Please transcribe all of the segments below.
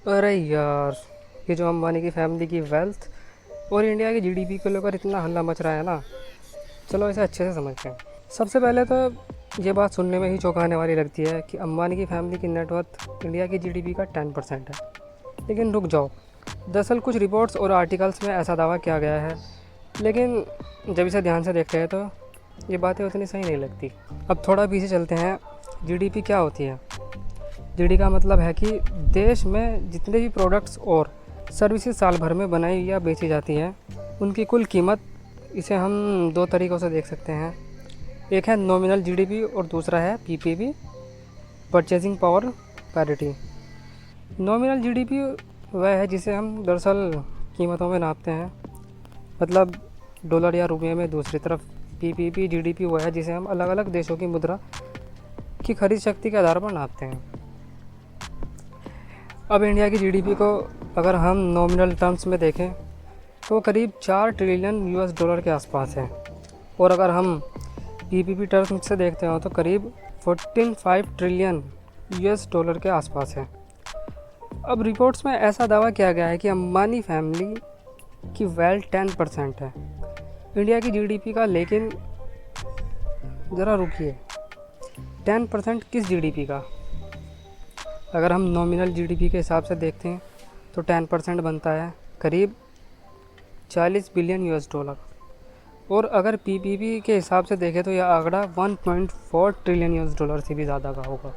अरे यार, ये जो अंबानी की फैमिली की वेल्थ और इंडिया की जीडीपी को लेकर इतना हल्ला मच रहा है ना, चलो इसे अच्छे से समझते हैं। सबसे पहले तो ये बात सुनने में ही चौंकाने वाली लगती है कि अंबानी की फैमिली की नेटवर्थ इंडिया की जीडीपी का 10% है। लेकिन रुक जाओ, दरअसल कुछ रिपोर्ट्स और आर्टिकल्स में ऐसा दावा किया गया है, लेकिन जब इसे ध्यान से देखते हैं तो ये बातें उतनी सही नहीं लगती। अब थोड़ा पीछे चलते हैं। जीडीपी क्या होती है? जीडी का मतलब है कि देश में जितने भी प्रोडक्ट्स और सर्विसेज साल भर में बनाई या बेची जाती हैं, उनकी कुल कीमत। इसे हम दो तरीक़ों से देख सकते हैं। एक है नॉमिनल जीडीपी और दूसरा है PPP, purchasing power parity. Nominal GDP वह है जिसे हम दरअसल कीमतों में नापते हैं, मतलब डॉलर या रुपये में। दूसरी तरफ पीपीपी जीडीपी वह है जिसे हम अलग अलग देशों की मुद्रा की खरीद शक्ति के आधार पर नापते हैं। अब इंडिया की जीडीपी को अगर हम नॉमिनल टर्म्स में देखें तो वो करीब 4 ट्रिलियन यूएस डॉलर के आसपास है, और अगर हम पीपीपी टर्म्स से देखते हो तो करीब 14.5 ट्रिलियन यूएस डॉलर के आसपास है। अब रिपोर्ट्स में ऐसा दावा किया गया है कि अंबानी फैमिली की वेल्थ 10% है इंडिया की जीडीपी का। लेकिन ज़रा रुकिए, 10% किस जीडीपी का? अगर हम नॉमिनल जीडीपी के हिसाब से देखते हैं तो 10% बनता है करीब 40 बिलियन यूएस डॉलर, और अगर पीपीपी के हिसाब से देखें तो यह आंकड़ा 1.4 ट्रिलियन यूएस डॉलर से भी ज़्यादा का होगा।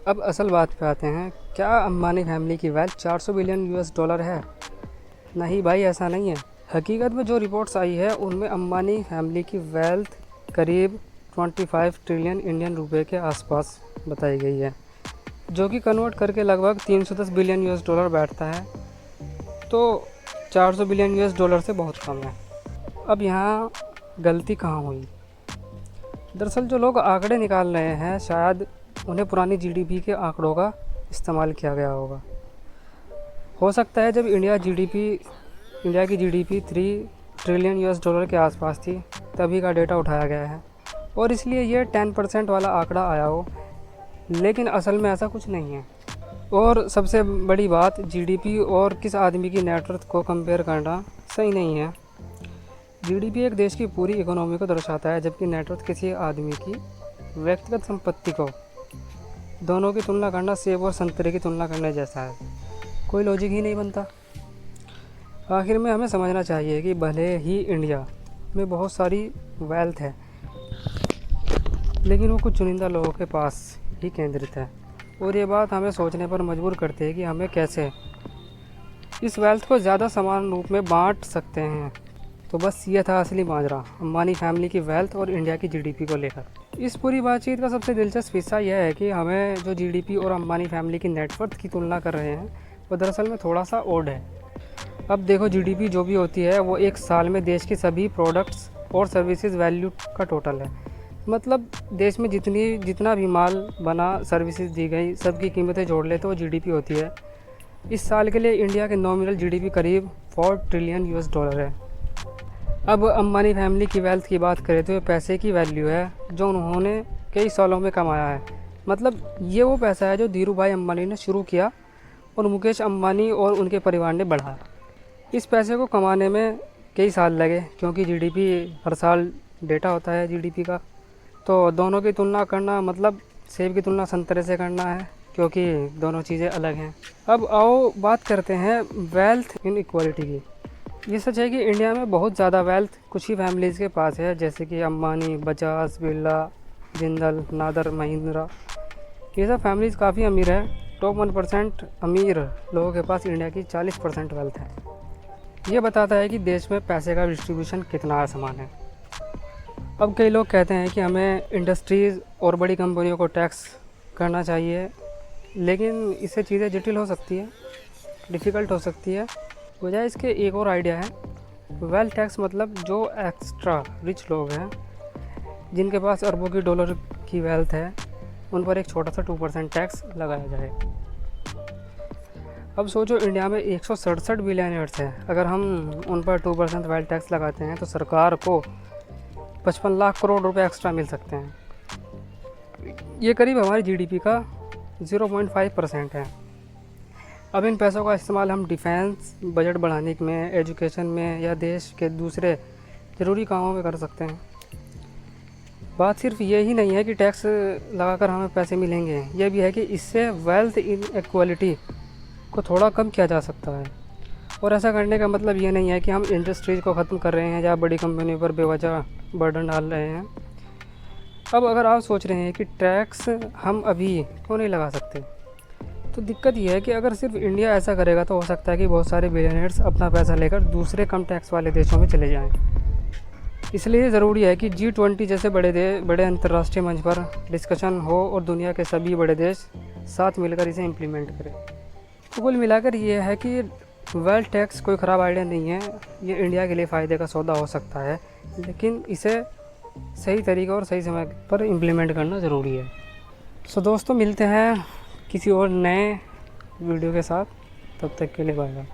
अब असल बात पे आते हैं, क्या अंबानी फैमिली की वेल्थ 400 बिलियन यूएस डॉलर है? नहीं भाई, ऐसा नहीं है। हकीकत में जो रिपोर्ट्स आई है उनमें अंबानी फैमिली की वेल्थ करीब 25 ट्रिलियन इंडियन रुपए के आसपास बताई गई है, जो कि कन्वर्ट करके लगभग 310 बिलियन यूएस डॉलर बैठता है। तो 400 बिलियन यूएस डॉलर से बहुत कम है। अब यहाँ गलती कहाँ हुई? दरअसल जो लोग आंकड़े निकाल रहे हैं, शायद उन्हें पुरानी जीडीपी के आंकड़ों का इस्तेमाल किया गया होगा। हो सकता है जब इंडिया की जीडीपी 3 ट्रिलियन यूएस डॉलर के आसपास थी, तभी का डेटा उठाया गया है और इसलिए ये 10% वाला आंकड़ा आया हो, लेकिन असल में ऐसा कुछ नहीं है। और सबसे बड़ी बात, जीडीपी और किस आदमी की नेटवर्थ को कंपेयर करना सही नहीं है। जीडीपी एक देश की पूरी इकोनॉमी को दर्शाता है, जबकि नेटवर्थ किसी आदमी की व्यक्तिगत संपत्ति को। दोनों की तुलना करना सेब और संतरे की तुलना करने जैसा है, कोई लॉजिक ही नहीं बनता। आखिर में हमें समझना चाहिए कि भले ही इंडिया में बहुत सारी वेल्थ है, लेकिन वो कुछ चुनिंदा लोगों के पास ही केंद्रित है, और ये बात हमें सोचने पर मजबूर करती है कि हमें कैसे इस वेल्थ को ज़्यादा समान रूप में बांट सकते हैं। तो बस ये था असली माजरा अंबानी फैमिली की वेल्थ और इंडिया की जीडीपी को लेकर। इस पूरी बातचीत का सबसे दिलचस्प हिस्सा यह है कि हमें जो जीडीपी और अंबानी फैमिली की नेटवर्थ की तुलना कर रहे हैं वो दरअसल में थोड़ा सा ओड है। अब देखो, जीडीपी जो भी होती है वो एक साल में देश की सभी प्रोडक्ट्स और सर्विसेज वैल्यू का टोटल है। मतलब देश में जितना भी माल बना, सर्विसेज दी गई, सबकी कीमतें जोड़ ले तो वो जीडीपी होती है। इस साल के लिए इंडिया के नॉमिनल जीडीपी करीब 4 ट्रिलियन यूएस डॉलर है। अब अंबानी फैमिली की वेल्थ की बात करें तो ये पैसे की वैल्यू है जो उन्होंने कई सालों में कमाया है। मतलब ये वो पैसा है जो धीरू भाई अंबानी ने शुरू किया और मुकेश अंबानी और उनके परिवार ने बढ़ाया। इस पैसे को कमाने में कई साल लगे, क्योंकि जीडीपी हर साल डेटा होता है जीडीपी का। तो दोनों की तुलना करना मतलब सेब की तुलना संतरे से करना है, क्योंकि दोनों चीज़ें अलग हैं। अब आओ बात करते हैं वेल्थ इनइक्वालिटी की। ये सच है कि इंडिया में बहुत ज़्यादा वेल्थ कुछ ही फैमिलीज़ के पास है, जैसे कि अंबानी, बजाज, बिरला, जिंदल, नादर, महिंद्रा। ये सब फैमिलीज़ काफ़ी अमीर है। टॉप 1% अमीर लोगों के पास इंडिया की 40% वेल्थ है। ये बताता है कि देश में पैसे का डिस्ट्रीब्यूशन कितना आसान है। अब कई लोग कहते हैं कि हमें इंडस्ट्रीज़ और बड़ी कंपनियों को टैक्स करना चाहिए, लेकिन इससे चीज़ें जटिल हो सकती है, डिफ़िकल्ट हो सकती है। वजह इसके एक और आइडिया है। वेल्थ टैक्स मतलब जो एक्स्ट्रा रिच लोग हैं, जिनके पास अरबों की डॉलर की वेल्थ है, उन पर एक छोटा सा 2% टैक्स लगाया जाए। अब सोचो, इंडिया में 167 बिलियनर्स हैं। अगर हम उन पर 2% वेल्थ टैक्स लगाते हैं तो सरकार को 55 लाख करोड़ रुपए एक्स्ट्रा मिल सकते हैं। ये करीब हमारी जीडीपी का 0.5% है। अब इन पैसों का इस्तेमाल हम डिफेंस बजट बढ़ाने में, एजुकेशन में या देश के दूसरे ज़रूरी कामों में कर सकते हैं। बात सिर्फ ये ही नहीं है कि टैक्स लगाकर हमें पैसे मिलेंगे, यह भी है कि इससे वेल्थ इनएक्वालिटी को थोड़ा कम किया जा सकता है। और ऐसा करने का मतलब ये नहीं है कि हम इंडस्ट्रीज़ को ख़त्म कर रहे हैं या बड़ी कंपनियों पर बेवजह बर्डन डाल रहे हैं। अब अगर आप सोच रहे हैं कि टैक्स हम अभी क्यों नहीं लगा सकते, तो दिक्कत ये है कि अगर सिर्फ इंडिया ऐसा करेगा तो हो सकता है कि बहुत सारे बिलियनर्स अपना पैसा लेकर दूसरे कम टैक्स वाले देशों में चले जाएं। इसलिए ज़रूरी है कि G20 जैसे बड़े अंतर्राष्ट्रीय मंच पर डिस्कशन हो और दुनिया के सभी बड़े देश साथ मिलकर इसे इम्प्लीमेंट करें। तो कुल मिलाकर ये है कि वेल्थ टैक्स कोई ख़राब आइडिया नहीं है, ये इंडिया के लिए फ़ायदे का सौदा हो सकता है, लेकिन इसे सही तरीके और सही समय पर इम्प्लीमेंट करना ज़रूरी है। सो दोस्तों, मिलते हैं किसी और नए वीडियो के साथ, तब तक के लिए बाय बाय।